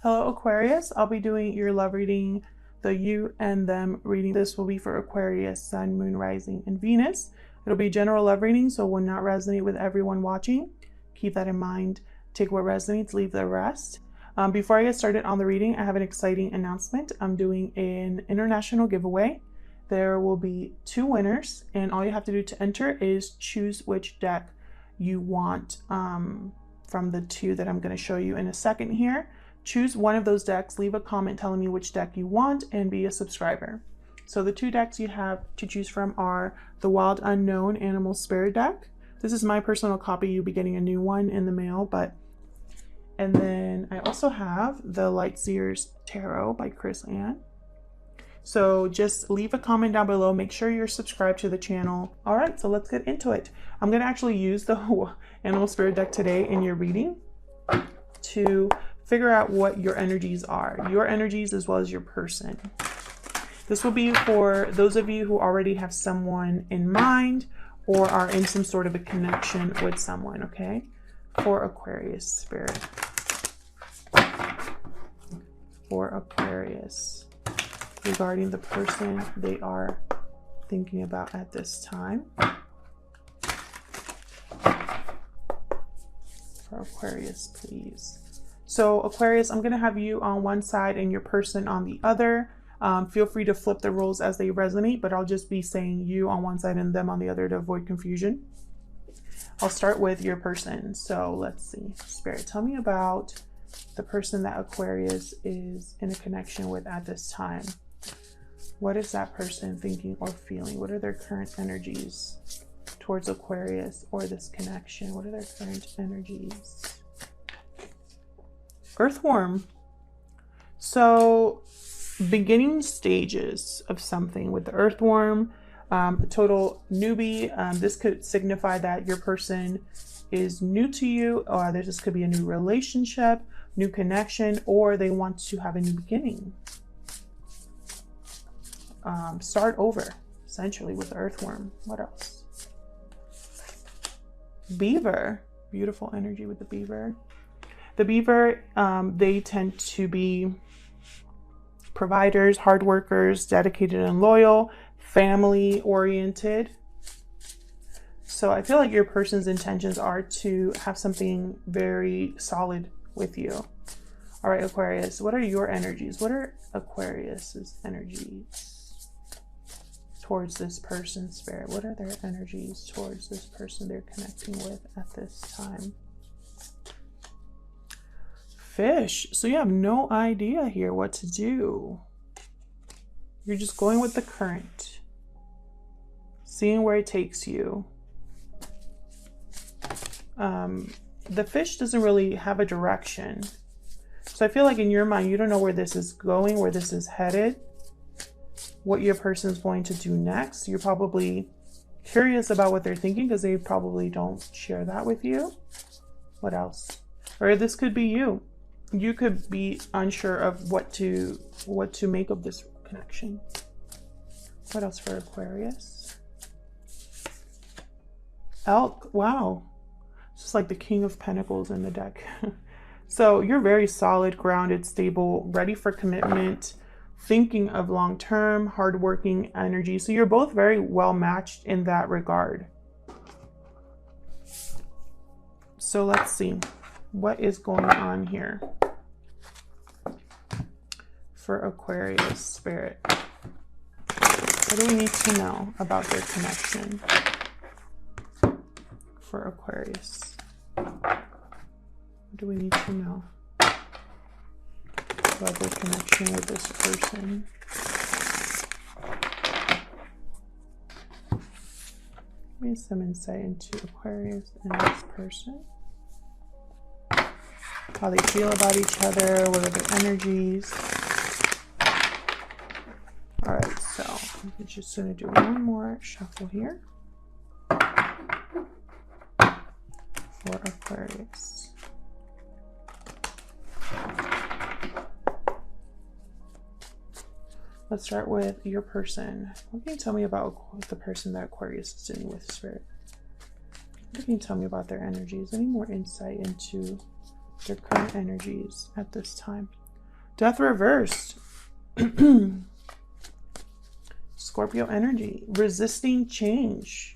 Hello Aquarius, I'll be doing your love reading, the you and them reading. This will be for Aquarius, Sun, Moon, Rising, and Venus. It'll be general love reading, so it will not resonate with everyone watching. Keep that in mind. Take what resonates, leave the rest. Before I get started on the reading, I have an exciting announcement. I'm doing an international giveaway. There will be 2 winners, and all you have to do to enter is choose which deck you want from the 2 that I'm going to show you in a second here. Choose one of those decks, leave a comment telling me which deck you want, and be a subscriber. So the 2 decks you have to choose from are the Wild Unknown Animal Spirit deck. This is my personal copy. You'll be getting a new one in the mail, and then I also have the Lightseers Tarot by Chris Ann. So just leave a comment down below. Make sure you're subscribed to the channel. All right, so let's get into it. I'm going to actually use the Animal Spirit deck today in your reading to figure out what your energies are, your energies as well as your person. This will be for those of you who already have someone in mind or are in some sort of a connection with someone, okay? For Aquarius Spirit. For Aquarius, regarding the person they are thinking about at this time. For Aquarius, please. So Aquarius, I'm going to have you on one side and your person on the other. Feel free to flip the roles as they resonate, but I'll just be saying you on one side and them on the other to avoid confusion. I'll start with your person. So let's see. Spirit, tell me about the person that Aquarius is in a connection with at this time. What is that person thinking or feeling? What are their current energies towards Aquarius or this connection? What are their current energies? Earthworm. So beginning stages of something with the earthworm, a total newbie. This could signify that your person is new to you, or this could be a new relationship, new connection, or they want to have a new beginning. Start over, essentially, with the earthworm. What else? Beaver. Beautiful energy with the beaver. The beaver, they tend to be providers, hard workers, dedicated and loyal, family oriented. So I feel like your person's intentions are to have something very solid with you. All right, Aquarius, what are your energies? What are Aquarius's energies towards this person, Spirit? What are their energies towards this person they're connecting with at this time? Fish. So you have no idea here what to do. You're just going with the current, seeing where it takes you. The fish doesn't really have a direction. So I feel like in your mind, you don't know where this is going, where this is headed, what your person is going to do next. You're probably curious about what they're thinking because they probably don't share that with you. What else? Or this could be you. You could be unsure of what to make of this connection. What else for Aquarius? Elk. Wow. It's just like the King of Pentacles in the deck. So you're very solid, grounded, stable, ready for commitment, thinking of long-term, hardworking energy. So you're both very well matched in that regard. So let's see. What is going on here for Aquarius Spirit? What do we need to know about their connection for Aquarius? What do we need to know about their connection with this person? Give me some insight into Aquarius and this person. How they feel about each other, what are their energies. All right, so I'm just going to do one more shuffle here for Aquarius. Let's start with your person. What can you tell me about the person that Aquarius is dealing with, Spirit? What can you tell me about their energies? Any more insight into their current energies at this time? Death reversed. Scorpio energy. Resisting change.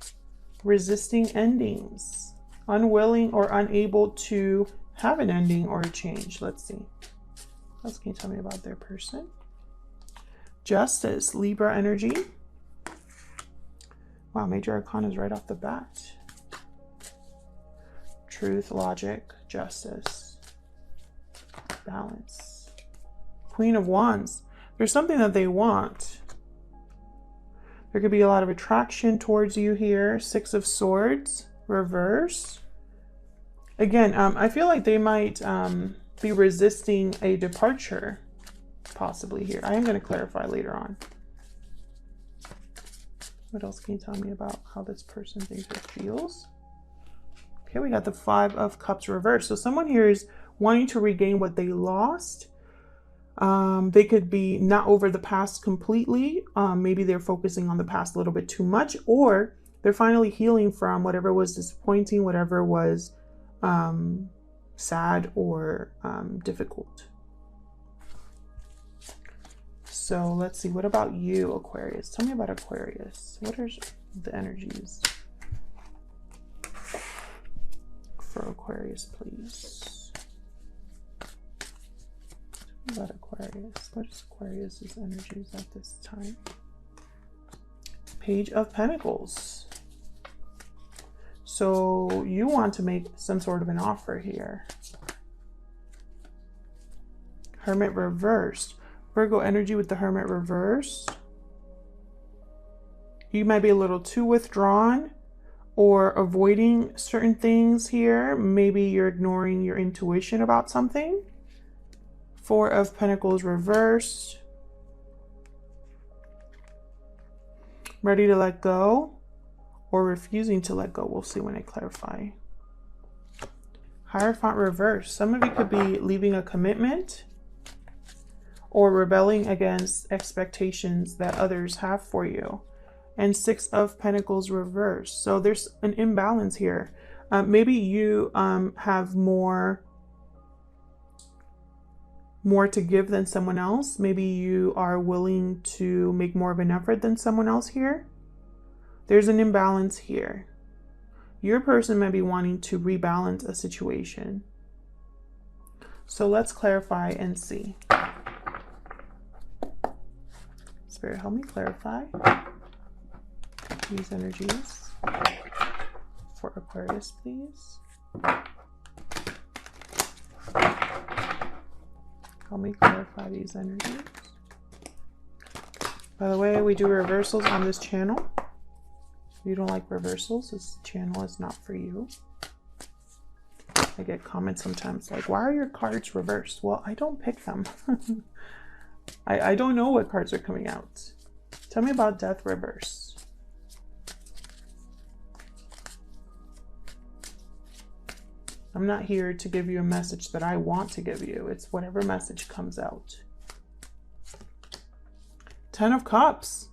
Resisting endings. Unwilling or unable to have an ending or a change. Let's see. What else can you tell me about their person? Justice. Libra energy. Wow, major arcana is right off the bat. Truth, logic, justice, balance. Queen of Wands. There's something that they want. There could be a lot of attraction towards you here. Six of Swords, reverse. Again, I feel like they might be resisting a departure, possibly here. I am going to clarify later on. What else can you tell me about how this person thinks or feels? Okay, we got the Five of Cups reversed. So someone here is wanting to regain what they lost. They could be not over the past completely. Maybe they're focusing on the past a little bit too much, or they're finally healing from whatever was disappointing, whatever was sad or difficult. So let's see, what about you, Aquarius? Tell me about Aquarius. What are the energies for Aquarius, please? Tell me about Aquarius. What is Aquarius's energies at this time? Page of Pentacles. So you want to make some sort of an offer here. Hermit reversed. Virgo energy with the Hermit reversed. You might be a little too withdrawn or avoiding certain things here. Maybe you're ignoring your intuition about something. Four of Pentacles reversed. Ready to let go or refusing to let go. We'll see when I clarify. Hierophant reversed. Some of you could be leaving a commitment or rebelling against expectations that others have for you. And Six of Pentacles reversed. So there's an imbalance here. Maybe you have more to give than someone else. Maybe you are willing to make more of an effort than someone else here. There's an imbalance here. Your person might be wanting to rebalance a situation. So let's clarify and see. Spirit, help me clarify these energies for Aquarius, please. Help me clarify these energies. By the way, we do reversals on this channel. If you don't like reversals, this channel is not for you. I get comments sometimes like, why are your cards reversed? Well, I don't pick them. I don't know what cards are coming out. Tell me about Death reverse. I'm not here to give you a message that I want to give you. It's whatever message comes out. Ten of Cups.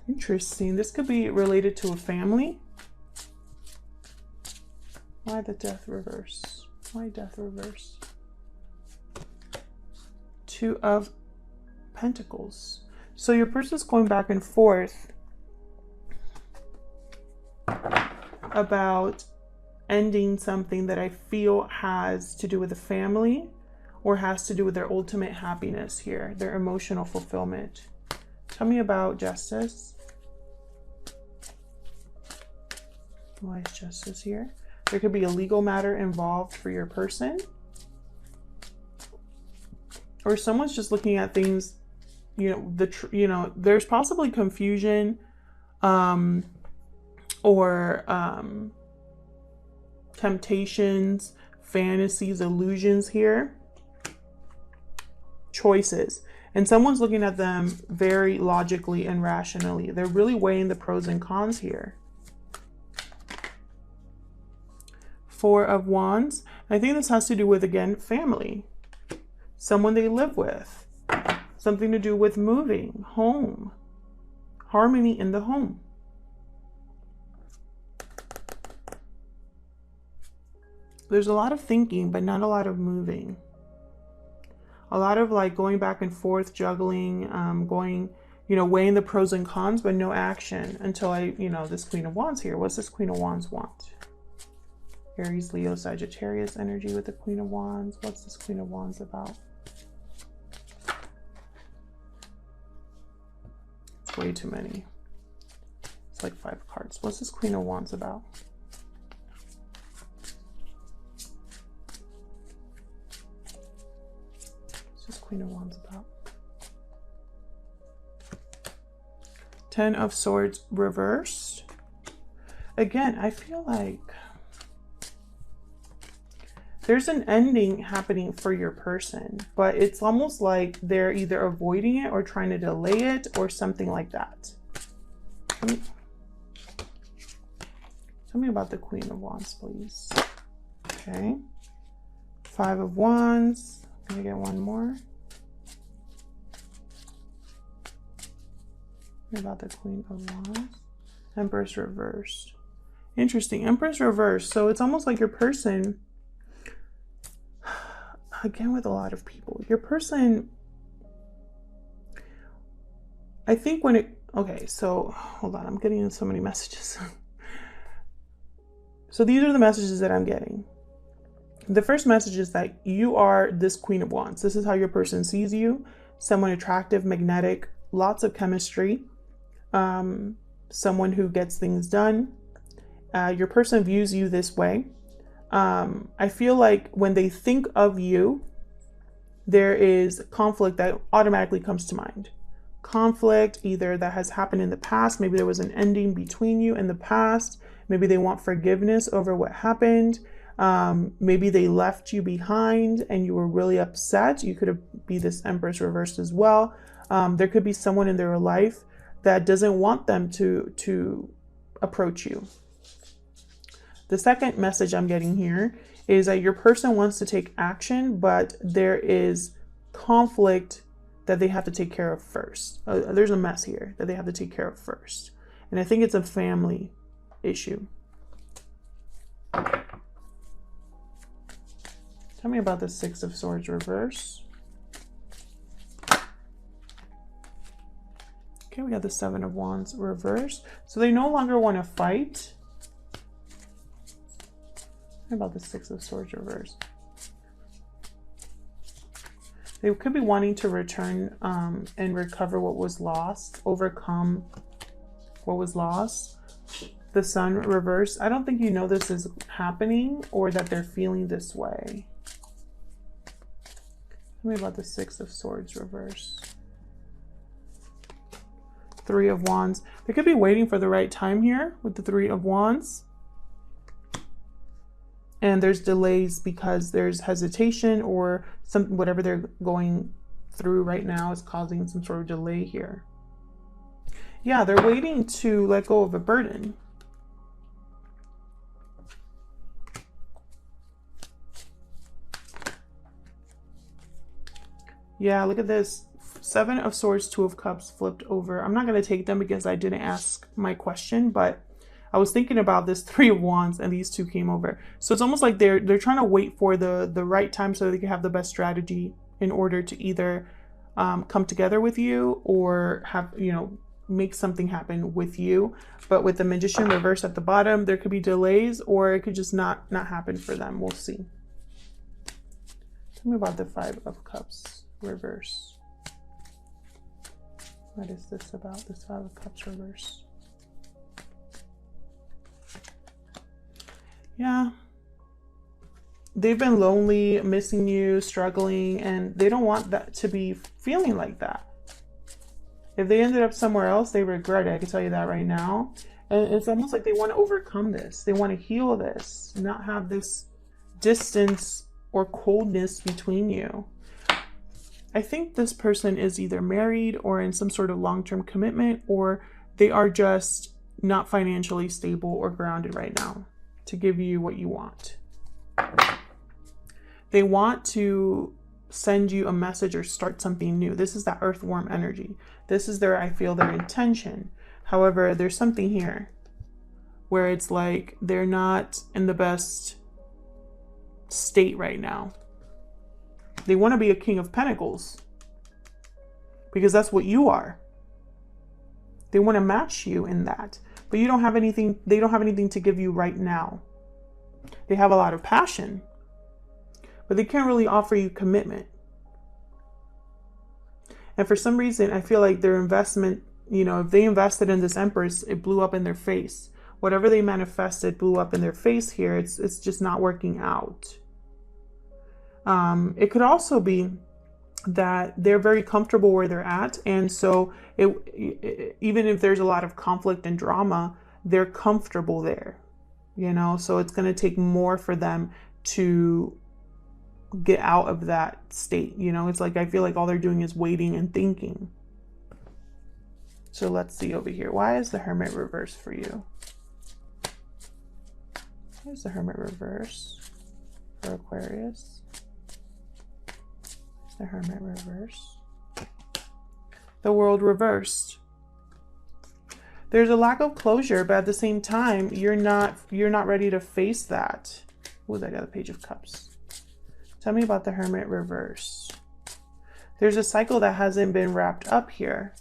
Interesting. This could be related to a family. Why the Death reverse? Why Death reverse? Two of Pentacles. So your person's going back and forth about ending something that I feel has to do with the family or has to do with their ultimate happiness here, their emotional fulfillment. Tell me about Justice. Why is Justice here? There could be a legal matter involved for your person. Or someone's just looking at things, there's possibly confusion or temptations, fantasies, illusions here. Choices. And someone's looking at them very logically and rationally. They're really weighing the pros and cons here. Four of Wands. I think this has to do with, again, family. Someone they live with. Something to do with moving, home. Harmony in the home. There's a lot of thinking, but not a lot of moving. A lot of like going back and forth, juggling, going, you know, weighing the pros and cons, but no action until this Queen of Wands here. What's this Queen of Wands want? Aries, Leo, Sagittarius energy with the Queen of Wands. What's this Queen of Wands about? It's way too many. It's like 5 cards. What's this Queen of Wands about? What's this Queen of Wands about? 10 of Swords reversed. Again, I feel like there's an ending happening for your person, but it's almost like they're either avoiding it or trying to delay it or something like that. Tell me about the Queen of Wands, please. Okay. 5 of Wands. Can I get one more? Tell me about the Queen of Wands. Empress reversed. Interesting. Empress reversed. So it's almost like your person, again with a lot of people, your person, I think when it, okay, so hold on, I'm getting so many messages. So these are the messages that I'm getting. The first message is that you are this Queen of Wands. This is how your person sees you. Someone attractive, magnetic, lots of chemistry, someone who gets things done. Your person views you this way. I feel like when they think of you, there is conflict that automatically comes to mind. Conflict either that has happened in the past. Maybe there was an ending between you in the past. Maybe they want forgiveness over what happened. Maybe they left you behind and you were really upset. You could be this Empress reversed as well. There could be someone in their life that doesn't want them to approach you. The second message I'm getting here is that your person wants to take action, but there is conflict that they have to take care of first. There's a mess here that they have to take care of first. And I think it's a family issue. Tell me about the 6 of Swords reverse. Okay, we got the 7 of Wands reverse. So they no longer want to fight. What about the 6 of Swords reverse? They could be wanting to return and recover what was lost, overcome what was lost. The Sun reverse. I don't think you know this is happening or that they're feeling this way. Tell me about the 6 of Swords reverse. 3 of Wands. They could be waiting for the right time here with the 3 of Wands. And there's delays because there's hesitation or something, whatever they're going through right now is causing some sort of delay here. Yeah, they're waiting to let go of a burden. Yeah, look at this. 7 of Swords, 2 of Cups flipped over. I'm not going to take them because I didn't ask my question, but I was thinking about this 3 of Wands and these 2 came over. So it's almost like they're trying to wait for the right time so they can have the best strategy in order to either come together with you or have, make something happen with you. But with the Magician reverse at the bottom, there could be delays or it could just not happen for them. We'll see. Tell me about the 5 of Cups reverse. What is this about, this 5 of Cups reverse? Yeah, they've been lonely, missing you, struggling, and they don't want that to be feeling like that. If they ended up somewhere else, they regret it. I can tell you that right now. And it's almost like they want to overcome this. They want to heal this, not have this distance or coldness between you. I think this person is either married or in some sort of long-term commitment, or they are just not financially stable or grounded right now to give you what you want. They want to send you a message or start something new. This is that earthworm energy. This is I feel their intention. However, there's something here where it's like they're not in the best state right now. They want to be a King of Pentacles because that's what you are. They want to match you in that, but you don't have anything. They don't have anything to give you right now. They have a lot of passion, but they can't really offer you commitment. And for some reason, I feel like their investment, you know, if they invested in this Empress, it blew up in their face. Whatever they manifested blew up in their face here. It's just not working out. It could also be that they're very comfortable where they're at. And so even if there's a lot of conflict and drama, they're comfortable there, you know, so it's going to take more for them to get out of that state. You know, it's like, I feel like all they're doing is waiting and thinking. So let's see over here. Why is the Hermit reverse for you? Why is the Hermit reverse for Aquarius? The Hermit reverse. The World reversed. There's a lack of closure, but at the same time, you're not ready to face that. Oh, I got the Page of Cups. Tell me about the Hermit reverse. There's a cycle that hasn't been wrapped up here.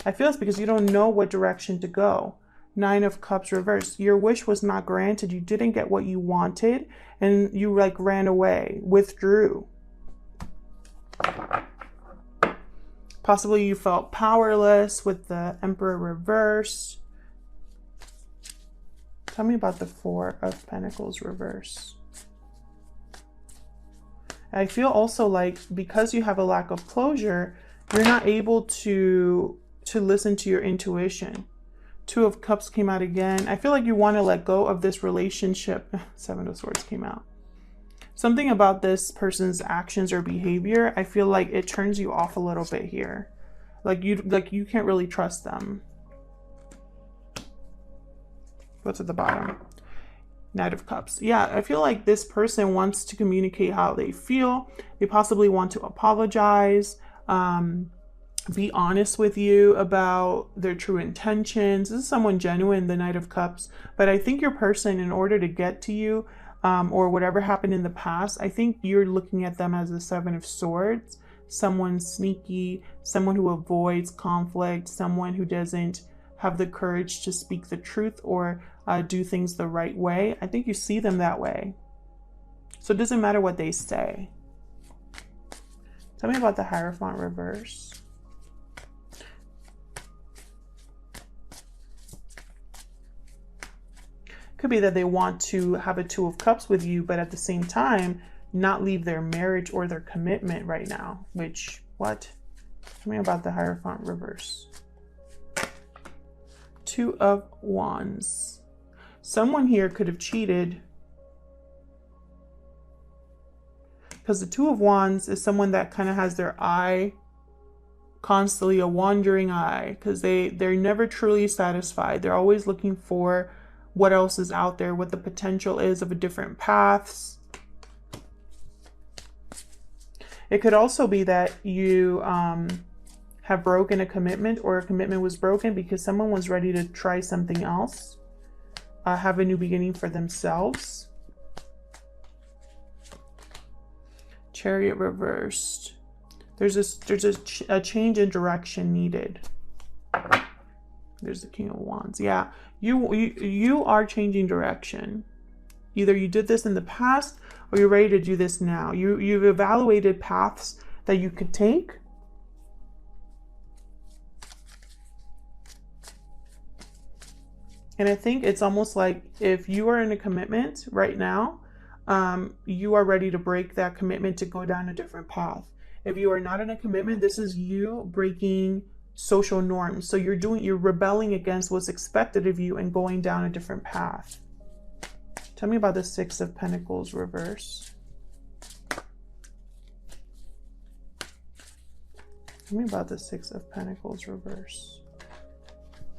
I feel it's because you don't know what direction to go. 9 of Cups reversed. Your wish was not granted. You didn't get what you wanted, and you like ran away, withdrew. Possibly you felt powerless with the Emperor reverse. Tell me about the 4 of Pentacles reverse. I feel also like because you have a lack of closure, you're not able to listen to your intuition. 2 of Cups came out again. I feel like you want to let go of this relationship. 7 of Swords came out. Something about this person's actions or behavior, I feel like it turns you off a little bit here. Like you can't really trust them. What's at the bottom? Knight of Cups. Yeah, I feel like this person wants to communicate how they feel. They possibly want to apologize, be honest with you about their true intentions. This is someone genuine, the Knight of Cups. But I think your person, in order to get to you, or whatever happened in the past, I think you're looking at them as the 7 of Swords. Someone sneaky, someone who avoids conflict, someone who doesn't have the courage to speak the truth or do things the right way. I think you see them that way. So it doesn't matter what they say. Tell me about the Hierophant reverse. Could be that they want to have a 2 of Cups with you, but at the same time, not leave their marriage or their commitment right now. Which, what? Tell me about the Hierophant reverse. 2 of Wands. Someone here could have cheated. Because the 2 of Wands is someone that kind of has their eye constantly a wandering eye. Because they're never truly satisfied. They're always looking for what else is out there, what the potential is of a different paths. It could also be that you have broken a commitment, or a commitment was broken because someone was ready to try something else, have a new beginning for themselves. Chariot reversed. There's a change in direction needed. There's the King of Wands. Yeah, you are changing direction. Either you did this in the past or you're ready to do this now. You've evaluated paths that you could take. And I think it's almost like if you are in a commitment right now, you are ready to break that commitment to go down a different path. If you are not in a commitment, this is you breaking social norms. So you're rebelling against what's expected of you and going down a different path. Tell me about the 6 of Pentacles reverse. Tell me about the 6 of Pentacles reverse.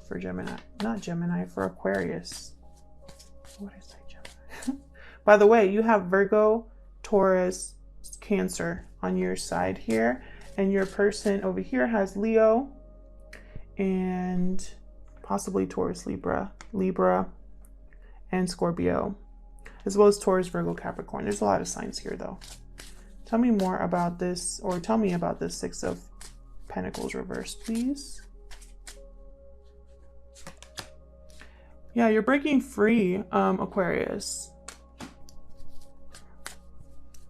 For Gemini, not Gemini, for Aquarius. What did I say, Gemini? By the way, you have Virgo, Taurus, Cancer on your side here. And your person over here has Leo and possibly Taurus, Libra, and Scorpio, as well as Taurus, Virgo, Capricorn. There's a lot of signs here though. Tell me more about this, or tell me about this Six of Pentacles reverse, please. Yeah, you're breaking free, Aquarius.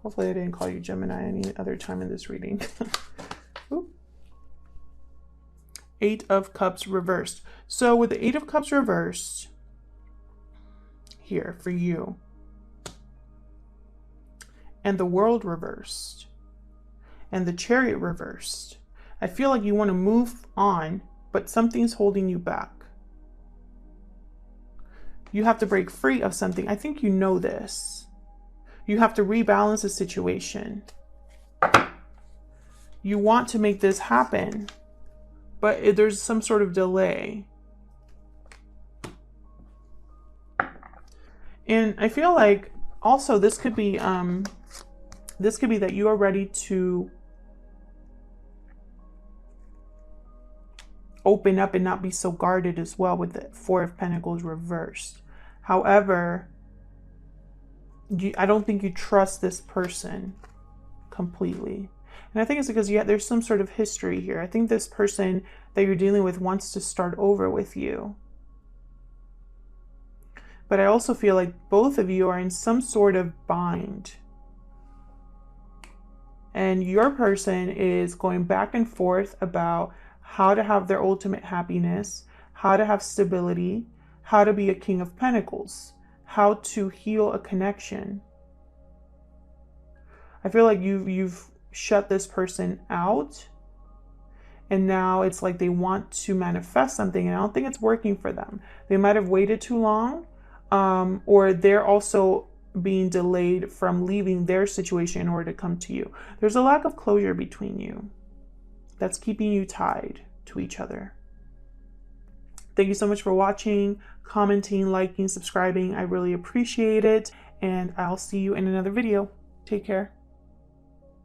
Hopefully I didn't call you Gemini any other time in this reading. Eight of Cups reversed. So with the Eight of Cups reversed, here for you, and the World reversed, and the Chariot reversed, I feel like you want to move on, but something's holding you back. You have to break free of something. I think you know this. You have to rebalance the situation. You want to make this happen, but there's some sort of delay. And I feel like also this could be that you are ready to open up and not be so guarded as well with the Four of Pentacles reversed. However, I don't think you trust this person completely. And I think it's because there's some sort of history here. I think this person that you're dealing with wants to start over with you. But I also feel like both of you are in some sort of bind. And your person is going back and forth about how to have their ultimate happiness, how to have stability, how to be a King of Pentacles, how to heal a connection. I feel like you've shut this person out, and now it's like they want to manifest something, and I don't think it's working for them. They might have waited too long, or they're also being delayed from leaving their situation in order to come to you. There's a lack of closure between you that's keeping you tied to each other. Thank you so much for watching, commenting, liking, subscribing. I really appreciate it, and I'll see you in another video. Take care.